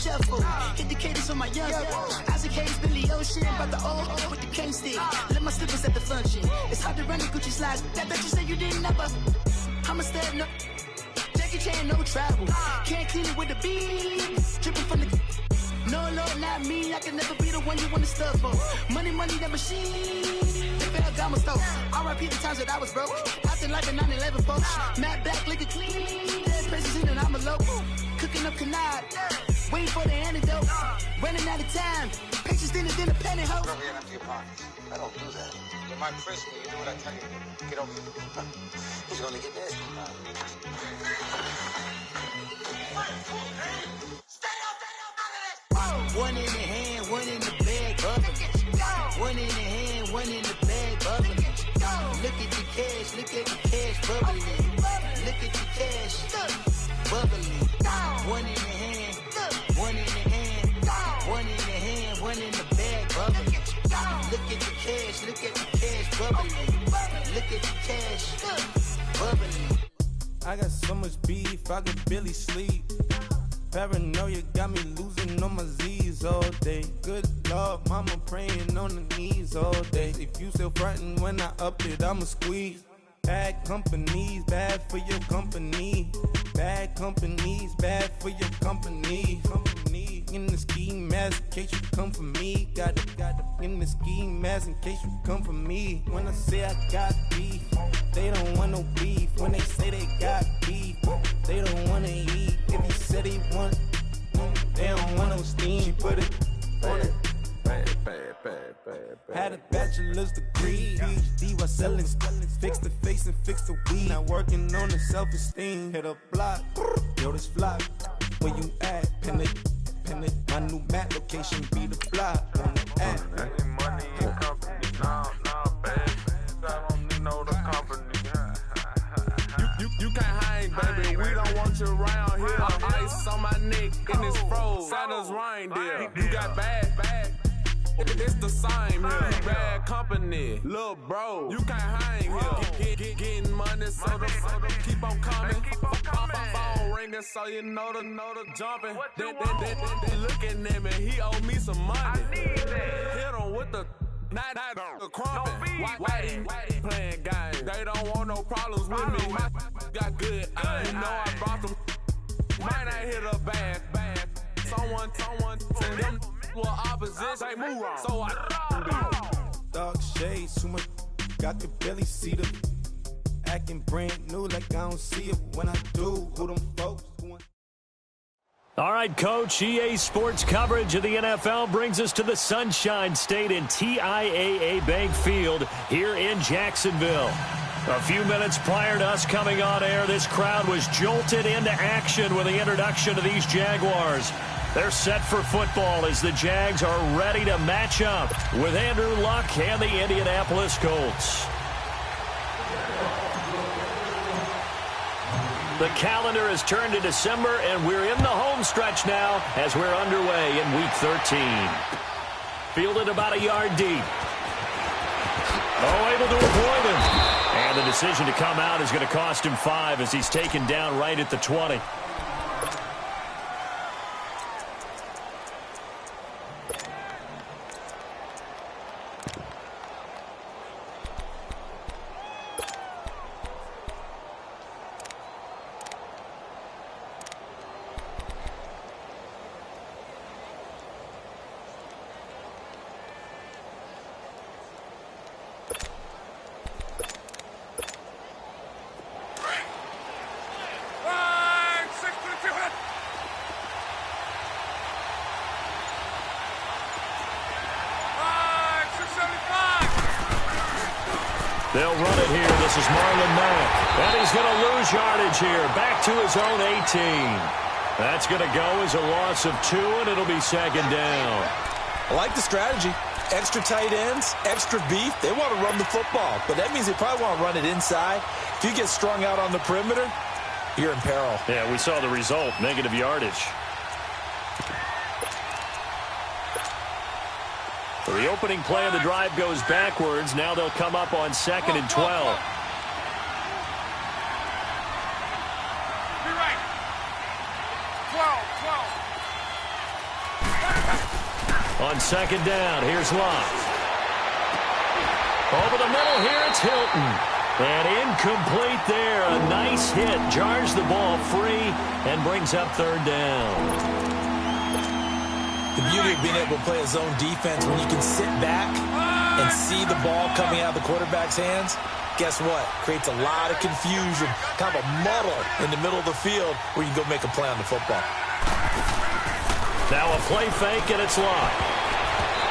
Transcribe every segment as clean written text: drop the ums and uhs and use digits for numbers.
shuffle. Hit the cadence on my young. Isaac Hayes, Billy Ocean, about the old with the cane stick. Let my slippers at the function. It's hard to run the Gucci slides. That bet you said you didn't never. I'm a stab, no. Jackie Chan, no travel. Can't clean it with the beat. Dripping from the. No, not me. I can never be the one you want to stuff for. Money, that machine. They fell down my stove. R.I.P. the times that I was broke. Acting like a 9/11 folks. Matte black, liquor clean. Dead presses in and I'm a local. Cooking up canard. Waiting for the antidote. Running out of time. Pictures thinner than a pantyhose. Rub your hand up your pocket. I don't do that. You're my prisoner. You do what I tell you. Get over here. He's gonna get nasty. One in the hand, one in the bag, bubbling. One in the hand, one in the bag, bubbling. Look at the cash, bubbling. Look at the cash, bubbling. One in the hand, one in the hand, one in the hand, one in the bag, bubbling. Look at the cash, bubbling. Look at the cash, bubbling. I got so much beef, I could barely sleep. Paranoia got me losing on my Z's all day. Good Lord, mama praying on the knees all day. If you still frontin' when I up it, I'ma squeeze. Bad companies, bad for your company. Bad companies, bad for your company. Company in the ski mask in case you come for me. Got it in the ski mask in case you come for me. When I say I got beef, they don't want no beef. When they say they got beef, they don't wanna eat. If he said he want, they don't want no steam. She put it on it. Had a bachelor's degree, PhD while selling. Fix the face and fix the weed. Now working on the self-esteem. Hit a block, yo this flock. Where you at? Pin it. My new map location be the block on the app. Money and company, nah, baby. I don't know the company. You can't hang, baby. We don't want you around here. Ice on my neck in this froze. Santa's reindeer. You got bad. It's the same here. Bad company, little bro. You can't hang here. Getting money, so the keep on coming. Phone ringing, so you know the jumping. They looking at me. He owe me some money. Hit him with the. Not the crumpin'. Whitey playing games. They don't want no problems with me. My got good. You know I brought them. Might not hit a bad. Someone send them for opposition. They move wrong. So I Dark shades, too much. Got to barely see them. Acting brand new like I don't see it. When I do, who them folks? All right, Coach, EA Sports coverage of the NFL brings us to the Sunshine State in TIAA Bank Field here in Jacksonville. A few minutes prior to us coming on air, this crowd was jolted into action with the introduction of these Jaguars. They're set for football as the Jags are ready to match up with Andrew Luck and the Indianapolis Colts. The calendar has turned to December, and we're in the home stretch now as we're underway in Week 13. Fielded about a yard deep. Oh, able to avoid him. And the decision to come out is going to cost him 5 as he's taken down right at the 20. They'll run it here. This is Marlon Mack. And he's going to lose yardage here. Back to his own 18. That's going to go as a loss of 2, and it'll be second down. I like the strategy. Extra tight ends, extra beef. They want to run the football, but that means they probably want to run it inside. If you get strung out on the perimeter, you're in peril. Yeah, we saw the result, negative yardage. So the opening play of the drive goes backwards. Now they'll come up on 2nd and 12. On second down, here's Love. Over the middle here, it's Hilton. And incomplete there. A nice hit. Jars the ball free and brings up third down. The beauty of being able to play a zone defense when you can sit back and see the ball coming out of the quarterback's hands, guess what? Creates a lot of confusion, kind of a muddle in the middle of the field where you can go make a play on the football. Now a play fake, and it's locked.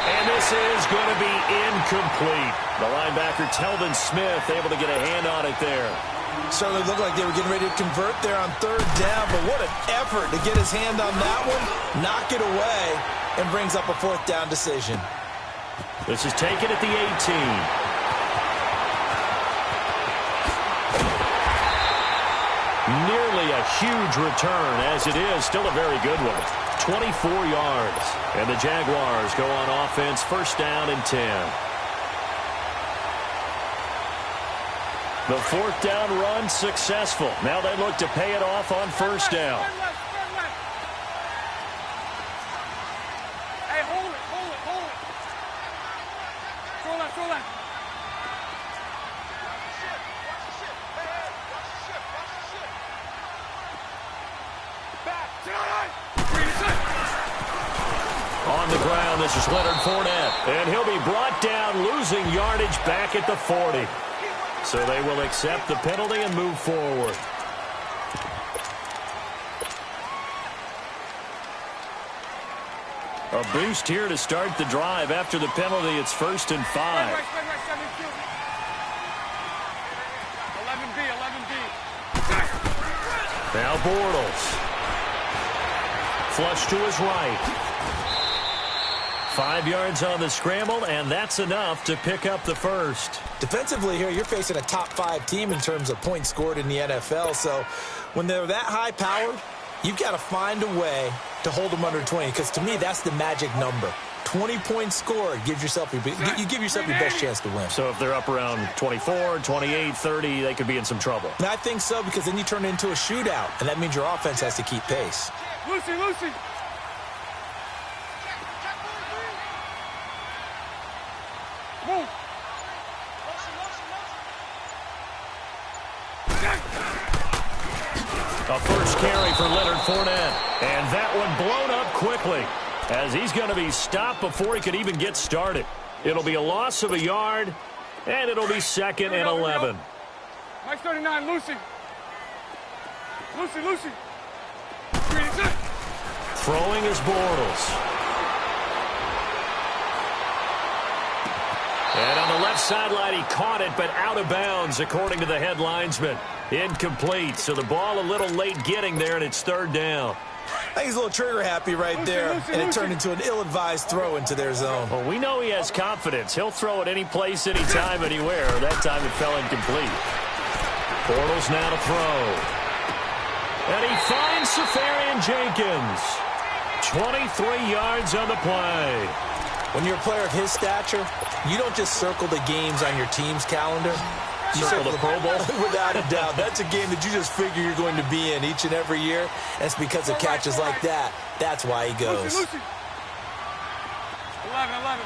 And this is going to be incomplete. The linebacker, Telvin Smith, able to get a hand on it there. Certainly looked like they were getting ready to convert there on third down, but what an effort to get his hand on that one, knock it away, and brings up a fourth down decision. This is taken at the 18. Nearly a huge return, as it is still a very good one. 24 yards. And the Jaguars go on offense, first down and 10. The fourth down run successful. Now they look to pay it off on first down. Hey, hold it. Throw that. On the ground, this is Leonard Fournette. And he'll be brought down, losing yardage back at the 40. So they will accept the penalty and move forward. A boost here to start the drive. After the penalty, it's 1st and 5. 11B. Now Bortles. Flush to his right. 5 yards on the scramble, and that's enough to pick up the first. Defensively here, you're facing a top-5 team in terms of points scored in the NFL, so when they're that high-powered, you've got to find a way to hold them under 20, because to me, that's the magic number. 20 points scored, you give yourself your best chance to win. So if they're up around 24, 28, 30, they could be in some trouble. And I think so, because then you turn it into a shootout, and that means your offense has to keep pace. Lucy. Move. A first carry for Leonard Fournette. And that one blown up quickly, as he's going to be stopped before he could even get started. It'll be a loss of a yard, and it'll be 2nd and 11. Mike 39, Lucy. Throwing is Bortles. And on the left sideline, he caught it, but out of bounds, according to the head linesman. Incomplete, so the ball a little late getting there, and it's 3rd down. I think he's a little trigger happy right there, and it turned into an ill-advised throw into their zone. Well, we know he has confidence. He'll throw it any place, anytime, anywhere. That time it fell incomplete. Bortles now to throw. And he finds Safarian Jenkins. 23 yards on the play. When you're a player of his stature, you don't just circle the games on your team's calendar. You circle the Pro Bowl? Without a doubt. That's a game that you just figure you're going to be in each and every year. And it's because of catches like that. That's why he goes. Lucy. 11.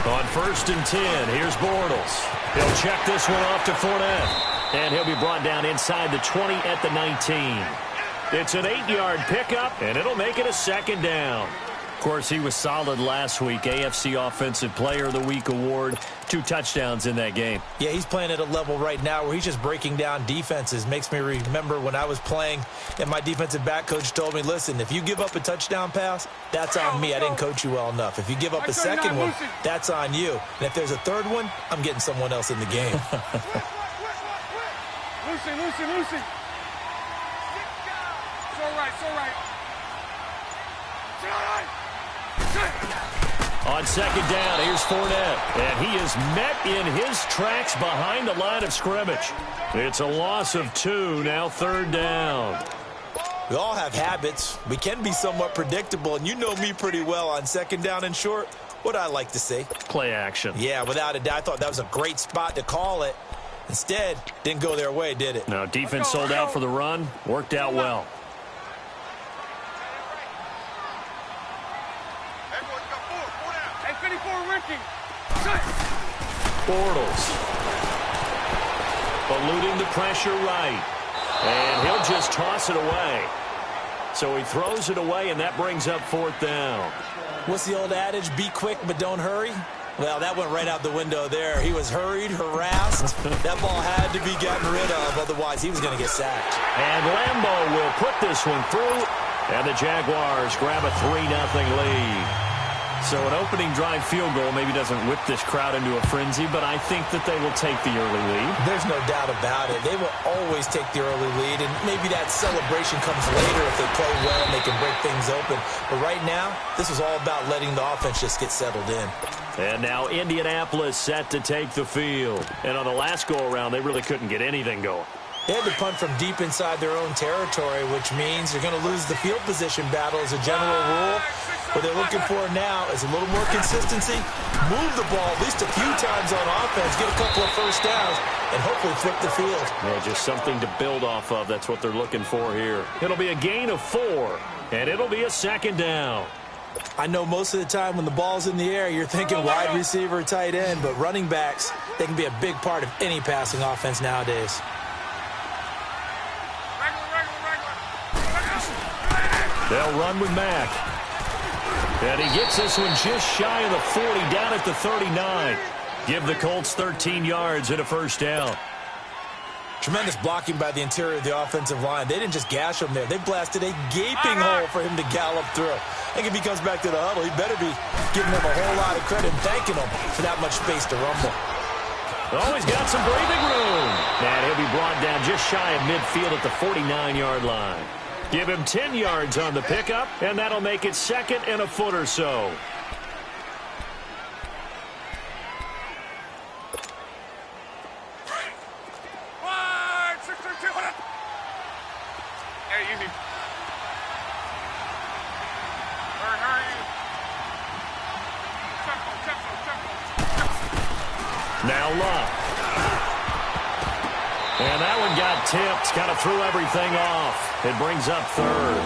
On 1st and 10, here's Bortles. He'll check this one off to Fournette. And he'll be brought down inside the 20 at the 19. It's an 8-yard pickup, and it'll make it a 2nd down. Of course, he was solid last week. AFC Offensive Player of the Week award. 2 touchdowns in that game. Yeah, he's playing at a level right now where he's just breaking down defenses. Makes me remember when I was playing and my defensive back coach told me, listen, if you give up a touchdown pass, that's on me. I didn't coach you well enough. If you give up a second one, that's on you. And if there's a third one, I'm getting someone else in the game. Lucy. So right. On 2nd down, here's Fournette. And he is met in his tracks behind the line of scrimmage. It's a loss of 2, now 3rd down. We all have habits. We can be somewhat predictable, and you know me pretty well on 2nd down and short. What I like to say? Play action. Yeah, without a doubt. I thought that was a great spot to call it. Instead, didn't go their way, did it? No, defense sold out for the run. Worked out well. Hey, 54, Ricky. Bortles. Eluding the pressure right. And he'll just toss it away. So he throws it away, and that brings up 4th down. What's the old adage? Be quick, but don't hurry. Well, that went right out the window there. He was hurried, harassed. That ball had to be gotten rid of, otherwise he was going to get sacked. And Lambo will put this one through, and the Jaguars grab a 3-0 lead. So an opening drive field goal maybe doesn't whip this crowd into a frenzy, but I think that they will take the early lead. There's no doubt about it. They will always take the early lead, and maybe that celebration comes later if they play well and they can break things open. But right now, this is all about letting the offense just get settled in. And now Indianapolis set to take the field. And on the last go-around, they really couldn't get anything going. They had to punt from deep inside their own territory, which means they're going to lose the field position battle as a general rule. What they're looking for now is a little more consistency, move the ball at least a few times on offense, get a couple of first downs, and hopefully flip the field. Yeah, just something to build off of. That's what they're looking for here. It'll be a gain of 4, and it'll be a 2nd down. I know most of the time when the ball's in the air, you're thinking wide receiver, tight end, but running backs, they can be a big part of any passing offense nowadays. They'll run with Mack. And he gets this one just shy of the 40, down at the 39. Give the Colts 13 yards and a 1st down. Tremendous blocking by the interior of the offensive line. They didn't just gash him there. They blasted a gaping hole for him to gallop through. I think if he comes back to the huddle, he better be giving them a whole lot of credit and thanking them for that much space to rumble. Oh, he's got some breathing room. And he'll be brought down just shy of midfield at the 49-yard line. Give him 10 yards on the pickup, and that'll make it 2nd and a foot or so. Hey, easy. Hurry. Tempo. Now Love. And that one got tipped, kind of threw everything off. It brings up 3rd.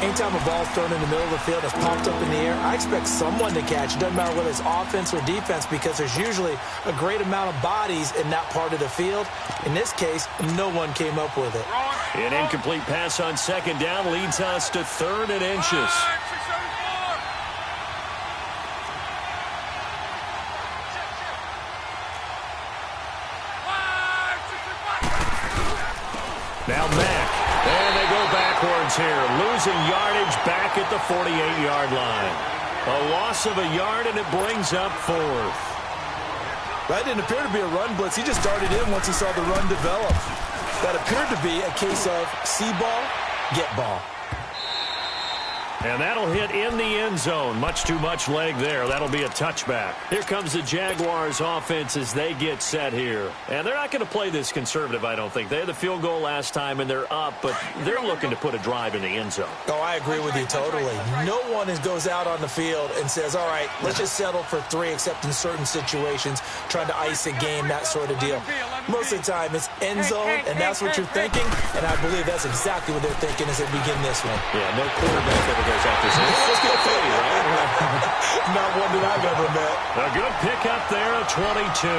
Anytime a ball's thrown in the middle of the field, it's popped up in the air, I expect someone to catch. It doesn't matter whether it's offense or defense because there's usually a great amount of bodies in that part of the field. In this case, no one came up with it. An incomplete pass on 2nd down leads us to 3rd and inches. Now Mack, and they go backwards here, losing yardage back at the 48-yard line. A loss of a yard, and it brings up 4th. That didn't appear to be a run blitz. He just darted in once he saw the run develop. That appeared to be a case of see ball, get ball. And that'll hit in the end zone. Much too much leg there. That'll be a touchback. Here comes the Jaguars offense as they get set here. And they're not going to play this conservative, I don't think. They had the field goal last time, and they're up, but they're looking to put a drive in the end zone. Oh, I agree with you totally. No one goes out on the field and says, all right, let's just settle for 3, except in certain situations, trying to ice a game, that sort of deal. Most of the time, it's end zone, and that's what you're thinking, and I believe that's exactly what they're thinking as they begin this one. Yeah, no quarterback ever goes out this way. Let's get 30, right? Not one that I've ever met. A good pickup there at 22.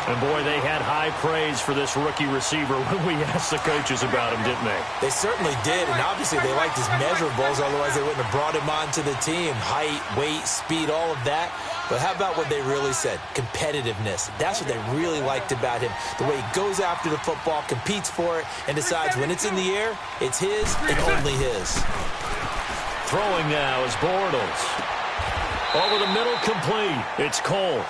And, boy, they had high praise for this rookie receiver when we asked the coaches about him, didn't they? They certainly did, and obviously they liked his measurables, otherwise they wouldn't have brought him onto the team. Height, weight, speed, all of that. But how about what they really said? Competitiveness. That's what they really liked about him. The way he goes after the football, competes for it, and decides when it's in the air, it's his and only his. Throwing now is Bortles. Over the middle, complete. It's Cole.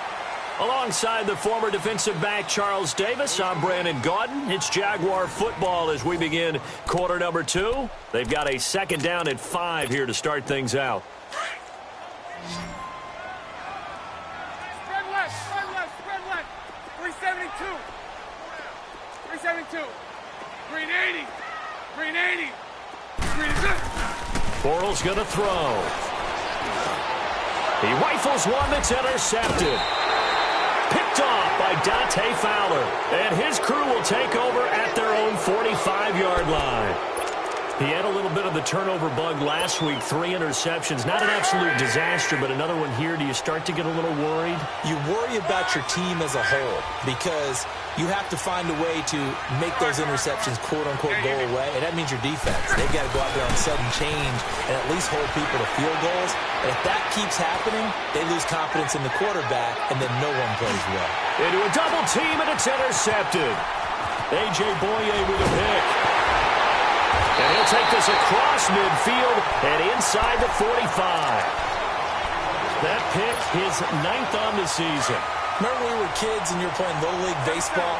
Alongside the former defensive back Charles Davis, I'm Brandon Gaudin. It's Jaguar football as we begin quarter number 2. They've got a 2nd down and 5 here to start things out. Spread left. 372. 380. Green good. Bortles going to throw. He rifles one that's intercepted. Picked off by Dante Fowler. And his crew will take over at their own 45-yard line. He had a little bit of the turnover bug last week, 3 interceptions. Not an absolute disaster, but another one here. Do you start to get a little worried? You worry about your team as a whole because you have to find a way to make those interceptions, quote-unquote, go away. And that means your defense. They've got to go out there on sudden change and at least hold people to field goals. And if that keeps happening, they lose confidence in the quarterback, and then no one plays well. Into a double team, and it's intercepted. A.J. Boye with a pick. And he'll take this across midfield and inside the 45. That pick, his 9th on the season. Remember when we were kids and you were playing Little League Baseball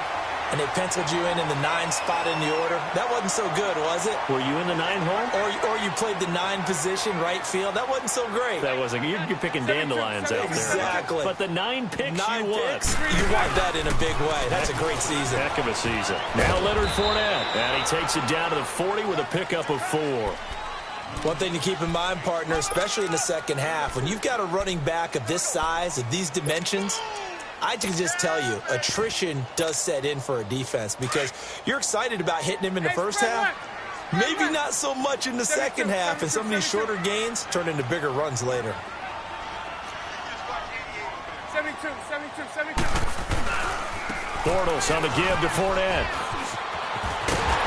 and they penciled you in the 9 spot in the order? That wasn't so good, was it? Were you in the 9 hole? Or you played the 9 position, right field? That wasn't so great. That wasn't. You're picking dandelions out there. Exactly. But the 9 picks you won. You want that in a big way. That's a great season. Heck of a season. Now Leonard Fournette. And he takes it down to the 40 with a pickup of 4. One thing to keep in mind, partner, especially in the second half, when you've got a running back of this size, of these dimensions, I can just tell you, attrition does set in for a defense because you're excited about hitting him in the first half. Maybe not so much in the second half, and some of these shorter gains turn into bigger runs later. 72. Bortles on the give to Fournette.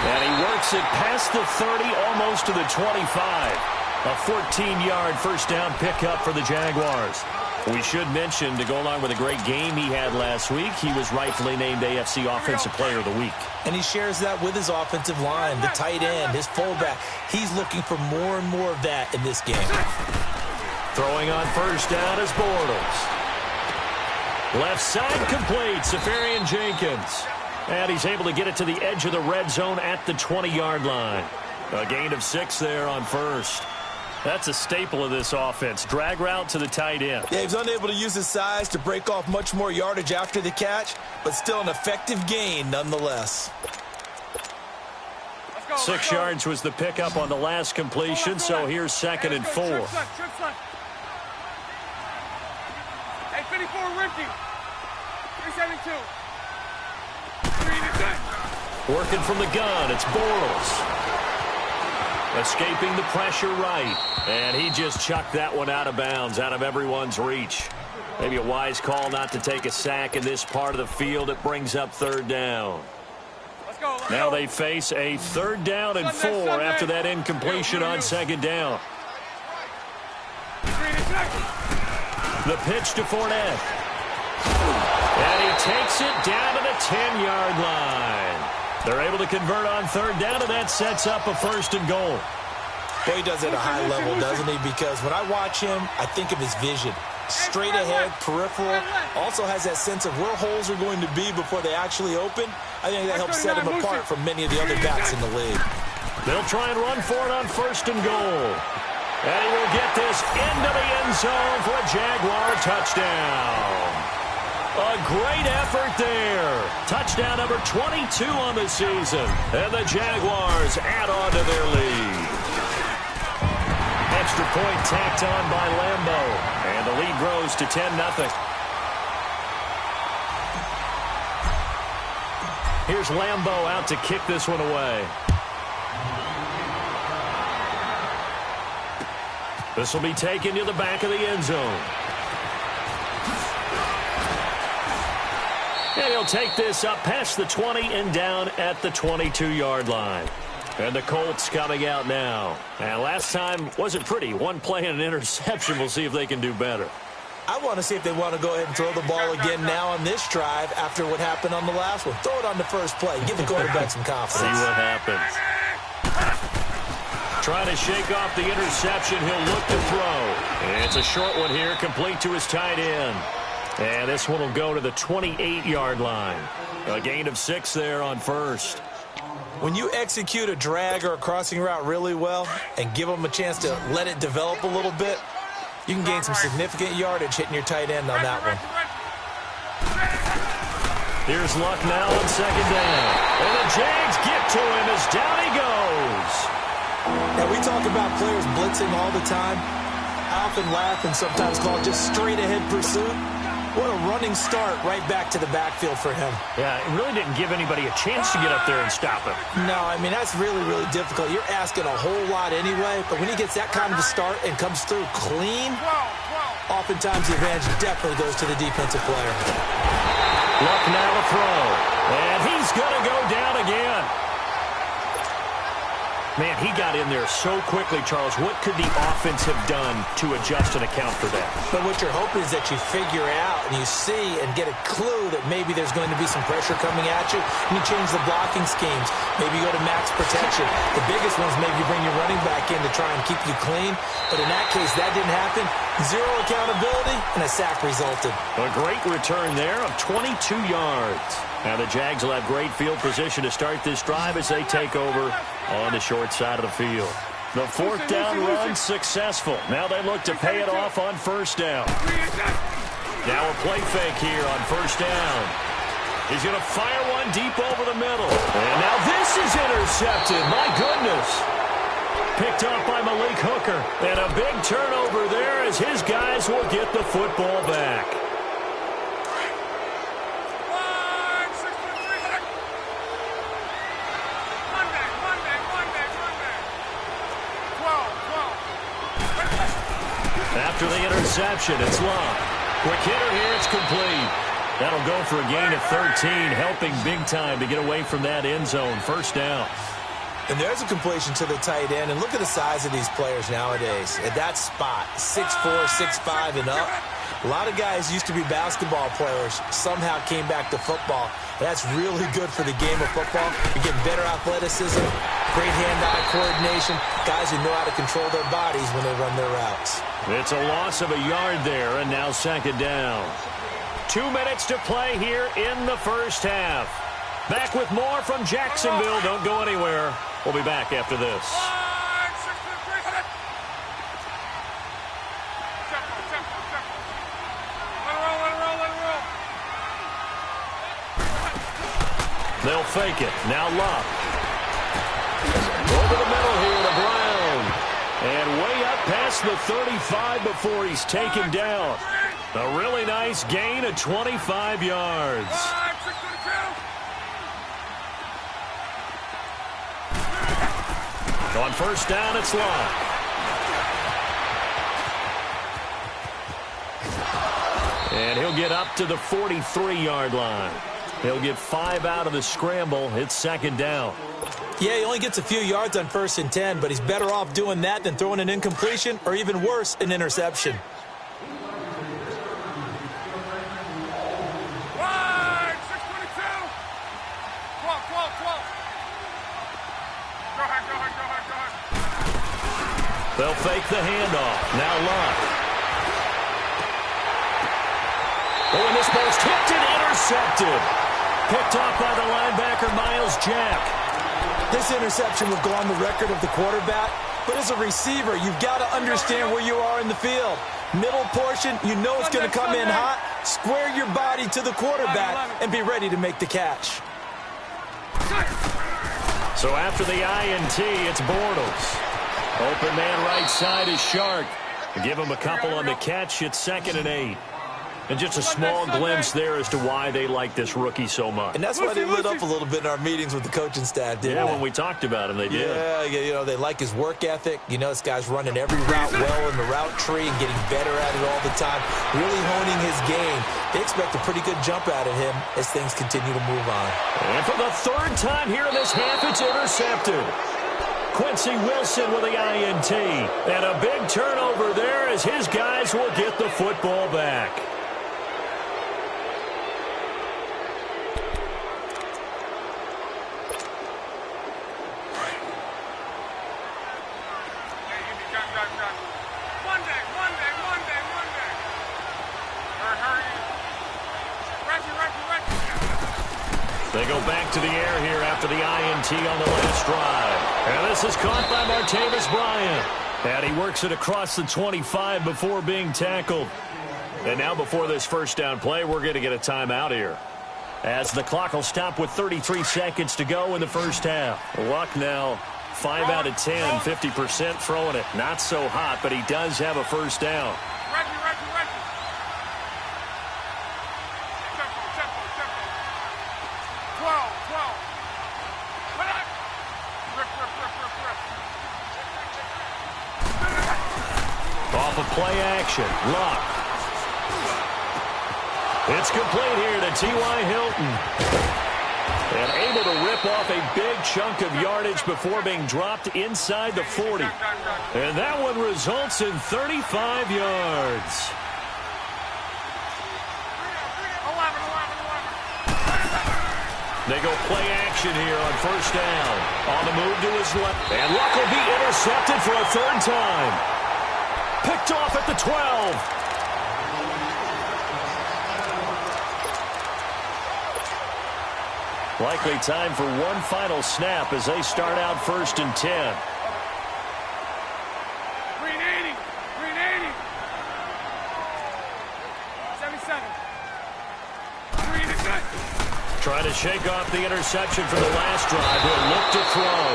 And he works it past the 30, almost to the 25. A 14-yard first down pickup for the Jaguars. We should mention, to go along with a great game he had last week, he was rightfully named AFC Offensive Player of the Week. And he shares that with his offensive line, the tight end, his fullback. He's looking for more and more of that in this game. Throwing on first down is Bortles. Left side complete, Safarian Jenkins. And he's able to get it to the edge of the red zone at the 20-yard line. A gain of 6 there on first. That's a staple of this offense. Drag route to the tight end. Yeah, he's unable to use his size to break off much more yardage after the catch, but still an effective gain nonetheless. 6 yards was the pickup on the last completion, so here's 2nd and 4. Hey, 54, Ricky. 372. Working from the gun, it's Bortles. Escaping the pressure right. And he just chucked that one out of bounds, out of everyone's reach. Maybe a wise call not to take a sack in this part of the field. It brings up 3rd down. Now they face a 3rd down and 4 after that incompletion on 2nd down. The pitch to Fournette. And he takes it down to the 10-yard line. They're able to convert on 3rd down, and that sets up a 1st and goal. Boy, he does it at a high level, doesn't he? Because when I watch him, I think of his vision. Straight ahead, peripheral. Also has that sense of where holes are going to be before they actually open. I think that helps set him apart from many of the other backs in the league. They'll try and run for it on 1st and goal. And he will get this into the end zone for a Jaguar touchdown. A great effort there. Touchdown number 22 on the season. And the Jaguars add on to their lead. Extra point tacked on by Lambo. And the lead grows to 10-0. Here's Lambo out to kick this one away. This will be taken to the back of the end zone. And he'll take this up past the 20 and down at the 22-yard line. And the Colts coming out now. And last time wasn't pretty. One play and an interception. We'll see if they can do better. I want to see if they want to go ahead and throw the ball again now on this drive after what happened on the last one. Throw it on the first play. Give the quarterback some confidence. See what happens. Trying to shake off the interception. He'll look to throw. And it's a short one here, complete to his tight end. And this one will go to the 28-yard line. A gain of 6 there on first. When you execute a drag or a crossing route really well and give them a chance to let it develop a little bit, you can gain some significant yardage hitting your tight end on that one. Here's Luck now on 2nd down. And the Jags get to him as down he goes. Now, we talk about players blitzing all the time. I often laugh and sometimes call it just straight-ahead pursuit. What a running start right back to the backfield for him. Yeah, it really didn't give anybody a chance to get up there and stop him. No, I mean, that's really, really difficult. You're asking a whole lot anyway, but when he gets that kind of a start and comes through clean, oftentimes the advantage definitely goes to the defensive player. Luck now to throw, and he's going to go down again. Man, he got in there so quickly, Charles. What could the offense have done to adjust and account for that? But what you're hoping is that you figure out and you see and get a clue that maybe there's going to be some pressure coming at you, and you change the blocking schemes. Maybe you go to max protection. The biggest one is maybe you bring your running back in to try and keep you clean. But in that case, that didn't happen. Zero accountability, and a sack resulted. A great return there of 22 yards. Now the Jags will have great field position to start this drive as they take over on the short side of the field. The fourth down run successful. Now they look to pay it off on first down. Now a play fake here on first down. He's going to fire one deep over the middle. And now this is intercepted. My goodness. Picked up by Malik Hooker. And a big turnover there as his guys will get the football back. After the interception, it's Love. Quick hitter here, it's complete. That'll go for a gain of 13, helping big time to get away from that end zone. First down. And there's a completion to the tight end. And look at the size of these players nowadays. At that spot, 6'4", 6'5", and up. A lot of guys used to be basketball players, somehow came back to football. That's really good for the game of football. You're getting better athleticism, great hand-eye coordination, guys who know how to control their bodies when they run their routes. It's a loss of a yard there, and now second down. 2 minutes to play here in the first half. Back with more from Jacksonville. Don't go anywhere. We'll be back after this. They'll fake it. Now Love. Over the middle here to Brown. And way up past the 35 before he's taken down. A really nice gain of 25 yards. On first down, it's Love. And he'll get up to the 43-yard line. He'll get 5 out of the scramble. It's second down. Yeah, he only gets a few yards on 1st and 10, but he's better off doing that than throwing an incompletion or even worse, an interception. Right, 622. 12. Go ahead. They'll fake the handoff. Now Love. Oh, and this ball's tipped and intercepted. Picked off by the linebacker, Miles Jack. This interception will go on the record of the quarterback, but as a receiver, you've got to understand where you are in the field. Middle portion, you know it's going to come in hot. Square your body to the quarterback and be ready to make the catch. So after the INT, it's Bortles. Open man right side is Shark. Give him a couple on the catch. It's 2nd and 8. And just a small glimpse there as to why they like this rookie so much. And that's why they lit up a little bit in our meetings with the coaching staff, didn't they? Yeah, when we talked about him, they did. Yeah, you know, they like his work ethic. You know, this guy's running every route well in the route tree and getting better at it all the time, really honing his game. They expect a pretty good jump out of him as things continue to move on. And for the 3rd time here in this half, it's intercepted. Quincy Wilson with the INT. And a big turnover there as his guys will get the football back. They go back to the air here after the INT on the last drive. And this is caught by Martavis Bryant. And he works it across the 25 before being tackled. And now before this first down play, we're going to get a timeout here, as the clock will stop with 33 seconds to go in the first half. Luck now, 5 out of 10, 50% throwing it. Not so hot, but he does have a first down. Off of play action. Luck. It's complete here to T.Y. Hilton. And able to rip off a big chunk of yardage before being dropped inside the 40. And that one results in 35 yards. They go play action here on first down. On the move to his left. And Luck will be intercepted for a third time. Picked off at the 12. Likely time for one final snap as they start out first and 10. Green 80. Green 80. 77. Green is good. Trying to shake off the interception from the last drive. He'll look to throw.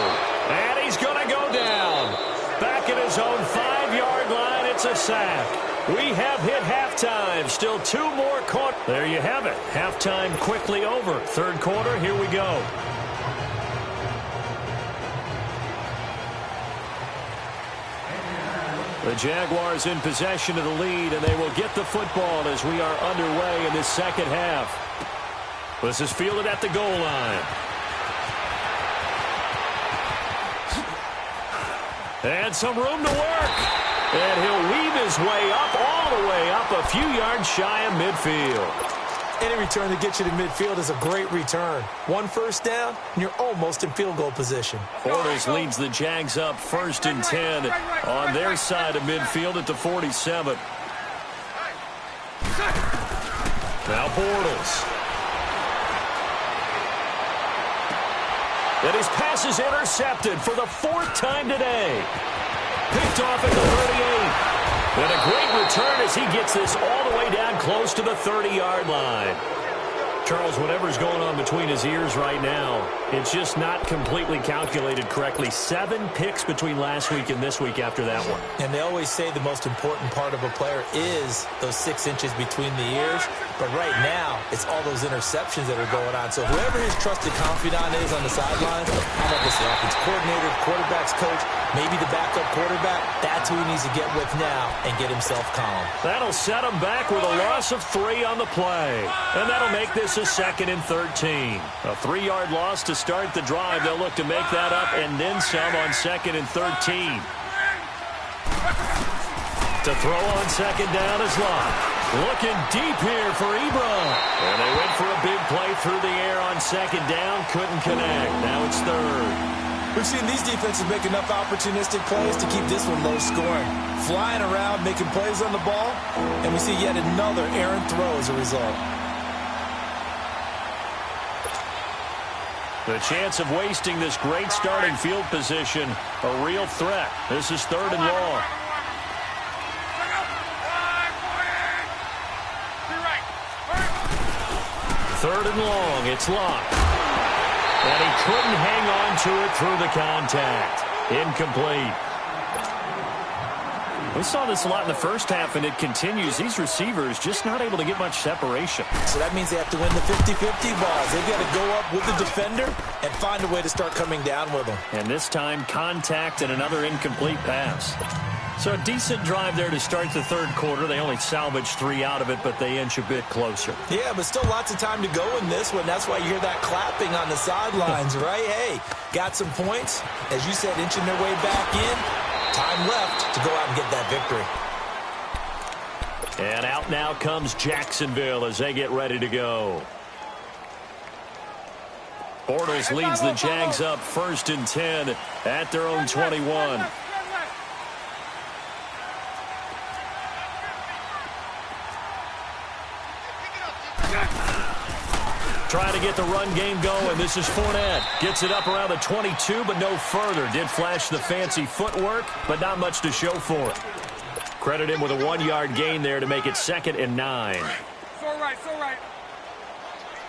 And he's going to go down. Back at his own 5-yard line. It's a sack. We have hit halftime. Still 2 more quarters. There you have it. Halftime quickly over. Third quarter, here we go. The Jaguars in possession of the lead, and they will get the football as we are underway in this second half. This is fielded at the goal line. And some room to work. And he'll weave his way up, all the way up, a few yards shy of midfield. Any return that gets you to midfield is a great return. 1 first down, and you're almost in field goal position. Bortles leads the Jags up first and 10 on their side of midfield at the 47. Now Bortles. And his pass is intercepted for the 4th time today. Picked off at the 38. And a great return as he gets this all the way down close to the 30-yard line. Charles, whatever's going on between his ears right now, it's just not completely calculated correctly. 7 picks between last week and this week after that one. And they always say the most important part of a player is those 6 inches between the ears. But right now, it's all those interceptions that are going on. So whoever his trusted confidant is on the sidelines, how about this, the offense coordinator, quarterback's coach, maybe the backup quarterback, that's who he needs to get with now and get himself calm. That'll set him back with a loss of 3 on the play. And that'll make this a 2nd and 13. A 3-yard loss to start the drive. They'll look to make that up and then some on 2nd and 13. To throw on 2nd down is Locke. Looking deep here for Ebron. And they went for a big play through the air on 2nd down. Couldn't connect. Now it's 3rd. We've seen these defenses make enough opportunistic plays to keep this one low scoring. Flying around, making plays on the ball, and we see yet another errant throw as a result. The chance of wasting this great starting field position, a real threat. This is 3rd and long. Third and long, it's Locke. And he couldn't hang on to it through the contact. Incomplete. We saw this a lot in the first half, and it continues. These receivers just not able to get much separation. So that means they have to win the 50-50 balls. They've got to go up with the defender and find a way to start coming down with them. And this time, contact and another incomplete pass. So a decent drive there to start the third quarter. They only salvaged 3 out of it, but they inch a bit closer. Yeah, but still lots of time to go in this one. That's why you hear that clapping on the sidelines, right? Hey, got some points. As you said, inching their way back in. Time left to go out and get that victory. And out now comes Jacksonville as they get ready to go. Bortles leads the Jags up 1st and 10 at their own 21. Trying to get the run game going. This is Fournette. Gets it up around the 22, but no further. Did flash the fancy footwork, but not much to show for it. Credit him with a 1-yard gain there to make it 2nd and 9. So right, so right.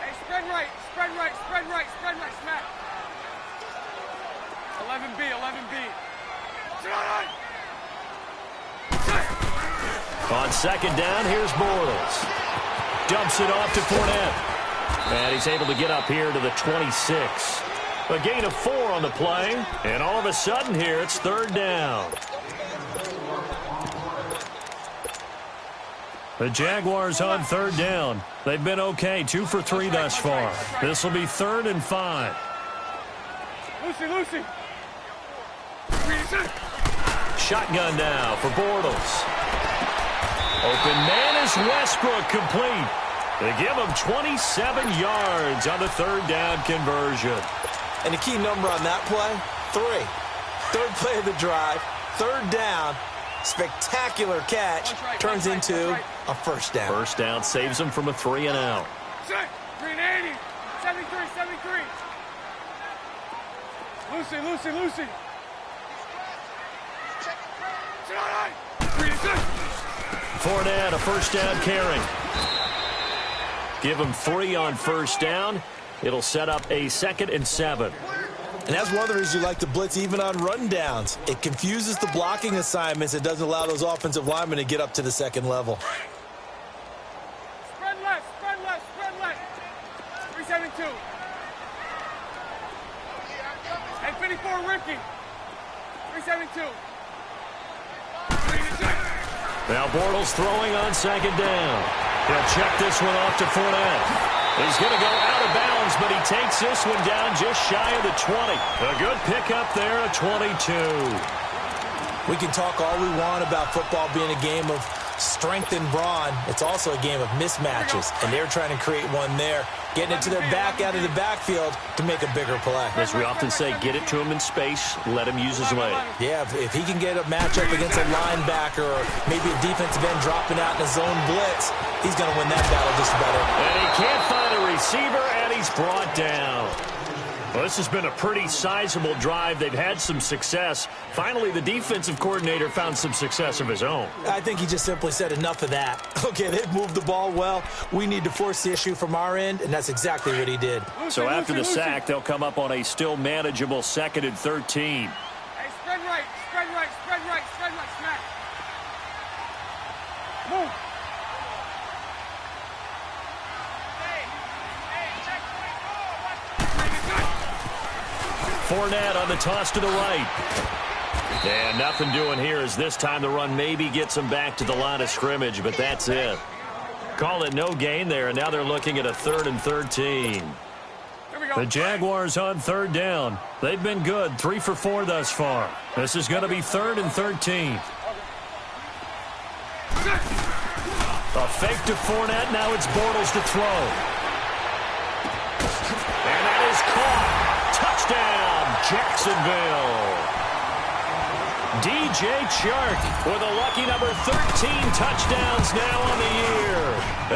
Hey, spread right, spread right, spread right, spread right, smack. 11B, 11B. On 2nd down, here's Bortles. Dumps it off to Fournette. And he's able to get up here to the 26. A gain of 4 on the play. And all of a sudden here, it's 3rd down. The Jaguars on third down. They've been okay, 2 for 3 thus far. This will be 3rd and 5. Lucy. Shotgun now for Bortles. Open man is Westbrook, complete. They give him 27 yards on the 3rd down conversion. And the key number on that play, 3. 3rd play of the drive, 3rd down, spectacular catch, turns into a 1st down. 1st down saves him from a 3 and out. 380, 73. Lucy. Fournette, a 1st down carry. Give him 3 on 1st down. It'll set up a 2nd and 7. And that's one of the reasons you like to blitz even on rundowns. It confuses the blocking assignments. It doesn't allow those offensive linemen to get up to the 2nd level. Spread left. 372. And 54, Ricky. 372. Now Bortles throwing on 2nd down. He'll check this one off to Fournette. He's going to go out of bounds, but he takes this one down just shy of the 20. A good pickup there at 22. We can talk all we want about football being a game of strength and brawn. It's also a game of mismatches, and they're trying to create one there, getting it to their back out of the backfield to make a bigger play. As we often say, get it to him in space, let him use his leg. Yeah, if he can get a matchup against a linebacker or maybe a defensive end dropping out in a zone blitz, he's going to win that battle just about it. And he can't find a receiver, and he's brought down. Well, this has been a pretty sizable drive. They've had some success. Finally, the defensive coordinator found some success of his own. I think he just simply said enough of that. Okay, they've moved the ball well. We need to force the issue from our end, and that's exactly what he did. So after the sack, they'll come up on a still manageable 2nd and 13. Hey, spread right, smack. Move. Fournette on the toss to the right. And nothing doing here as this time the run maybe gets them back to the line of scrimmage, but that's it. Call it no gain there, and now they're looking at a 3rd and 13. The Jaguars on 3rd down. They've been good, 3 for 4 thus far. This is going to be 3rd and 13. A fake to Fournette, now it's Bortles to throw. And that is caught. Touchdown, Jacksonville. DJ Chark with a lucky number 13 touchdowns now on the year.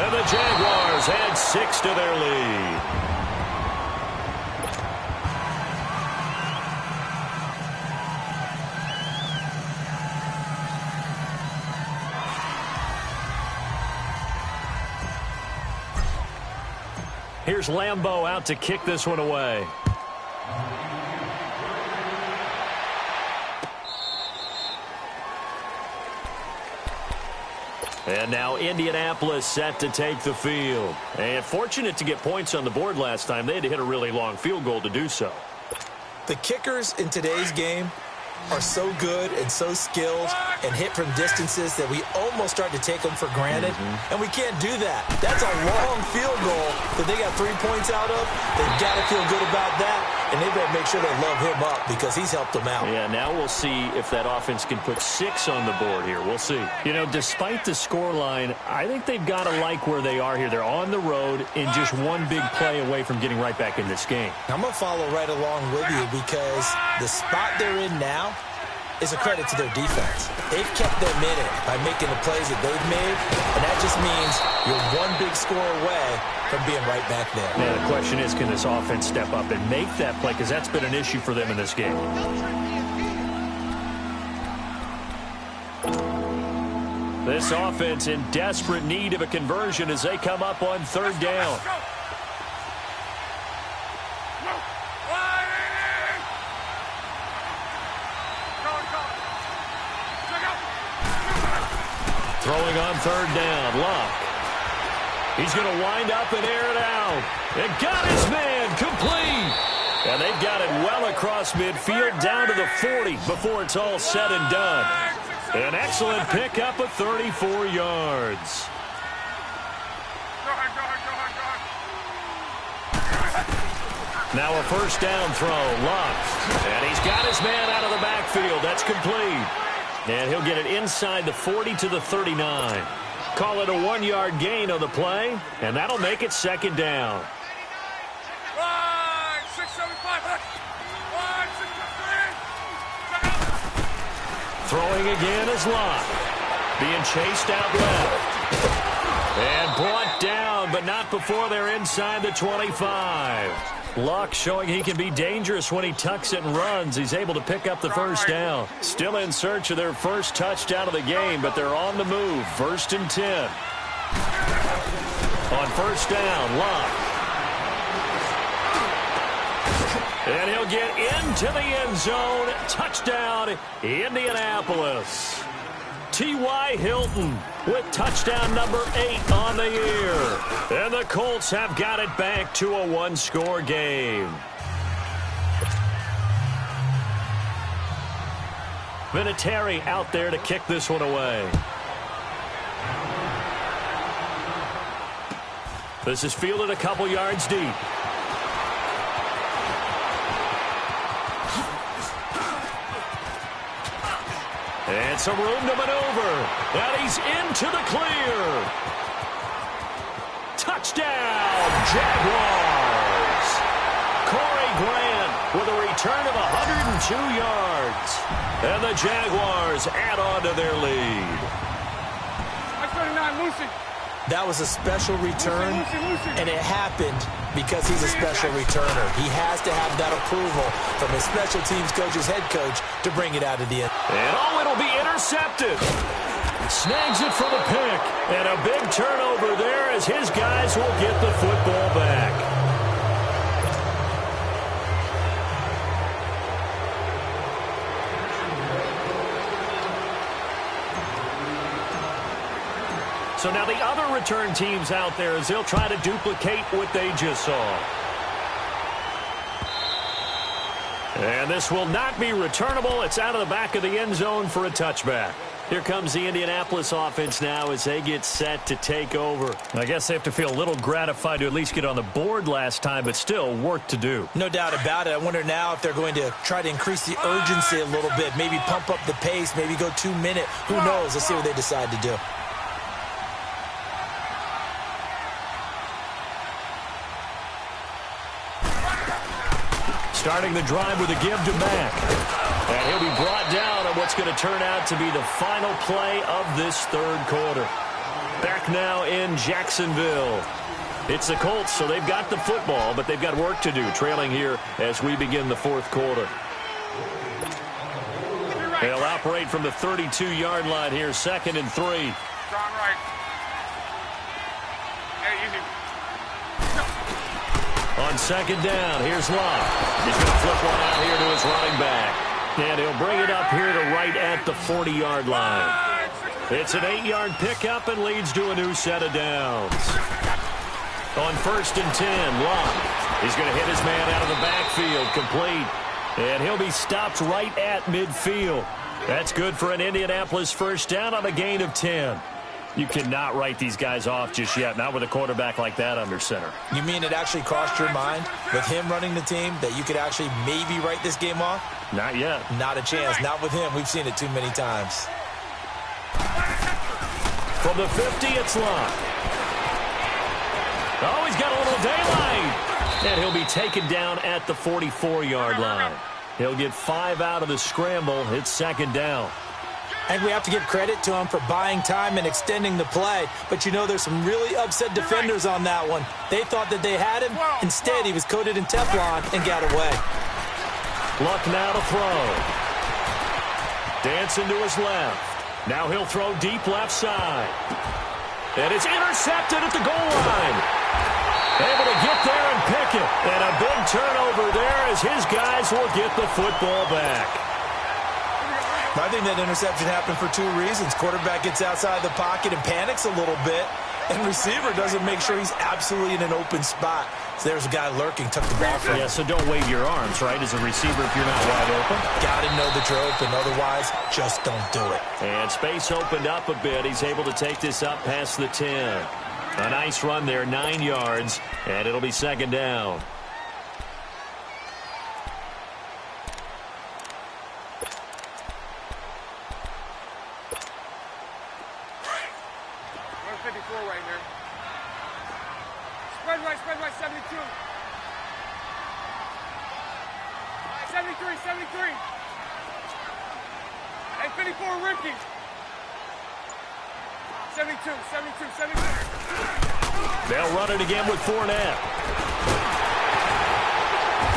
And the Jaguars add 6 to their lead. Here's Lambeau out to kick this one away. And now Indianapolis set to take the field. And fortunate to get points on the board last time. They had to hit a really long field goal to do so. The kickers in today's game are so good and so skilled and hit from distances that we almost start to take them for granted. And we can't do that. That's a long field goal that they got 3 points out of. They've got to feel good about that, and they better make sure they love him up because he's helped them out. Yeah, now we'll see if that offense can put 6 on the board here. We'll see. You know, despite the scoreline, I think they've got to like where they are here. They're on the road in just one big play away from getting right back in this game. I'm going to follow right along with you because the spot they're in now is a credit to their defense. They've kept them in it by making the plays that they've made, and that just means you're one big score away from being right back there. Yeah, the question is, can this offense step up and make that play? Because that's been an issue for them in this game. This offense in desperate need of a conversion as they come up on 3rd down. Throwing on 3rd down, Luck. He's going to wind up and air it out. And got his man complete. And they've got it well across midfield down to the 40 before it's all said and done. An excellent pickup of 34 yards. Now a first down throw, Luck. And he's got his man out of the backfield. That's complete. And he'll get it inside the 40 to the 39. Call it a 1-yard gain on the play, and that'll make it second down. 675. Throwing again is Luck. Being chased out left. And brought down, but not before they're inside the 25. Luck showing he can be dangerous when he tucks it and runs. He's able to pick up the first down. Still in search of their first touchdown of the game, but they're on the move. 1st and 10. On first down, Luck. And he'll get into the end zone. Touchdown, Indianapolis. T.Y. Hilton with touchdown number 8 on the year. And the Colts have got it back to a 1-score game. Vinatieri out there to kick this one away. This is fielded a couple yards deep. And some room to maneuver. And he's into the clear. Touchdown, Jaguars. Corey Grant with a return of 102 yards. And the Jaguars add on to their lead. 39, Lucy. That was a special return, and it happened because he's a special returner. He has to have that approval from his special teams coach's head coach to bring it out of the end. And it'll be intercepted. Snags it for the pick. And a big turnover there as his guys will get the football back. So now the other return teams out there as they'll try to duplicate what they just saw. And this will not be returnable. It's out of the back of the end zone for a touchback. Here comes the Indianapolis offense now as they get set to take over. I guess they have to feel a little gratified to at least get on the board last time, but still work to do. No doubt about it. I wonder now if they're going to try to increase the urgency a little bit, maybe pump up the pace, maybe go 2-minute. Who knows? Let's see what they decide to do. Starting the drive with a give to Mack. And he'll be brought down on what's going to turn out to be the final play of this third quarter. Back now in Jacksonville. It's the Colts, so they've got the football, but they've got work to do, trailing here as we begin the fourth quarter. They'll operate from the 32-yard line here, 2nd and 3. Strong right. Hey, easy. On second down, here's Love. He's going to flip one out here to his running back. And he'll bring it up here to right at the 40-yard line. It's an 8-yard pickup and leads to a new set of downs. On 1st and 10, Love. He's going to hit his man out of the backfield, complete. And he'll be stopped right at midfield. That's good for an Indianapolis first down on a gain of 10. You cannot write these guys off just yet, not with a quarterback like that under center. You mean it actually crossed your mind with him running the team that you could actually maybe write this game off? Not yet. Not a chance. Not with him. We've seen it too many times. From the 50, it's Love. Oh, he's got a little daylight. And he'll be taken down at the 44-yard line. He'll get 5 out of the scramble. It's second down. And we have to give credit to him for buying time and extending the play. But, you know, there's some really upset defenders on that one. They thought that they had him. Instead, he was coated in Teflon and got away. Luck now to throw. Dancing to his left. Now he'll throw deep left side. And it's intercepted at the goal line. Able to get there and pick it. And a big turnover there as his guys will get the football back. I think that interception happened for 2 reasons. Quarterback gets outside the pocket and panics a little bit. And receiver doesn't make sure he's absolutely in an open spot. So there's a guy lurking, took the ball from him. Yeah, so don't wave your arms, right, as a receiver if you're not wide open. Got to know that you're open. Otherwise, just don't do it. And space opened up a bit. He's able to take this up past the 10. A nice run there, 9 yards, and it'll be second down. right here. Spread right, 72. 73, 73. Hey, 54, Ricky. 72, 72, 72. They'll run it again with Fournette.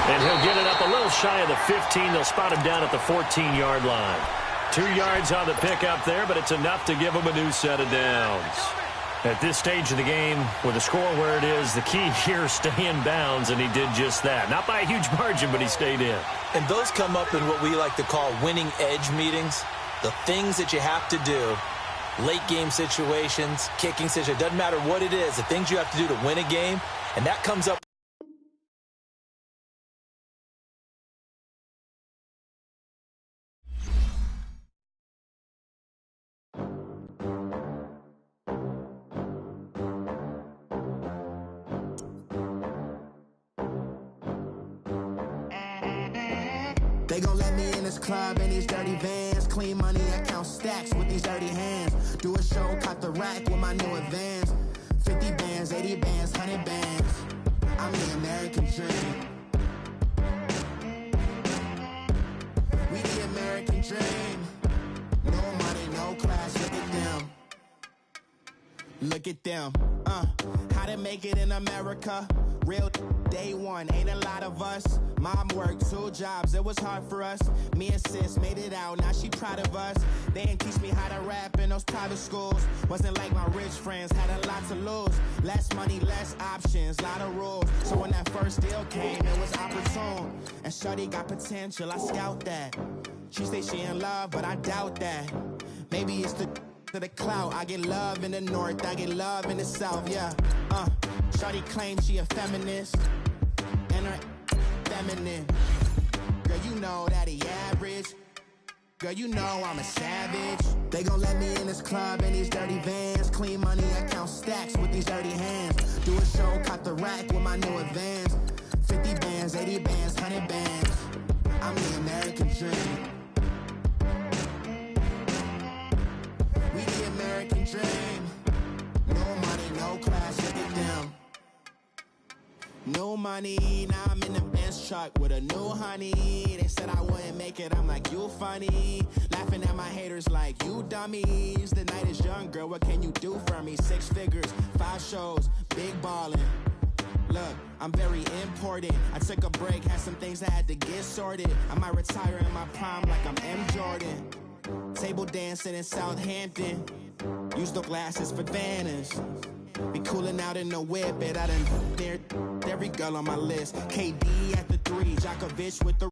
And he'll get it up a little shy of the 15. They'll spot him down at the 14-yard line. 2 yards on the pickup there, but it's enough to give him a new set of downs. At this stage of the game, with the score where it is, the key here is stay in bounds, and he did just that. Not by a huge margin, but he stayed in. And those come up in what we like to call winning edge meetings. The things that you have to do, late game situations, kicking situations, doesn't matter what it is, the things you have to do to win a game, and that comes up. They gon' let me in this club in these dirty vans. Clean money, I count stacks with these dirty hands. Do a show, cut the rack with my new advance. 50 bands, 80 bands, 100 bands. I'm the American dream. We the American dream. No money, no class, look at them. Look at them, how to make it in America. Real day one, ain't a lot of us. Mom worked 2 jobs, it was hard for us. Me and sis made it out, now she proud of us. They didn't teach me how to rap in those private schools. Wasn't like my rich friends, had a lot to lose. Less money, less options, lot of rules. So when that first deal came, it was opportune. And shorty got potential, I scout that. She say she in love, but I doubt that. Maybe it's to the clout. I get love in the north, I get love in the south, yeah. Shorty claims she a feminist, and her feminine. Girl, you know that he average. Girl, you know I'm a savage. They gon' let me in this club in these dirty vans. Clean money, I count stacks with these dirty hands. Do a show, cut the rack with my new advance. 50 bands, 80 bands, 100 bands. I'm the American dream. We the American dream. No money, no class, look at them. No money, now I'm in the Benz truck with a new honey. They said I wouldn't make it, I'm like, you funny. Laughing at my haters like, you dummies. The night is young, girl, what can you do for me? 6 figures, 5 shows, big ballin'. Look, I'm very important. I took a break, had some things I had to get sorted. I might retire in my prime like I'm M. Jordan. Table dancing in Southampton. Use the glasses for Vannas. Be cooling out in the whip, but I done near every girl on my list. KD at the 3, Djokovic with the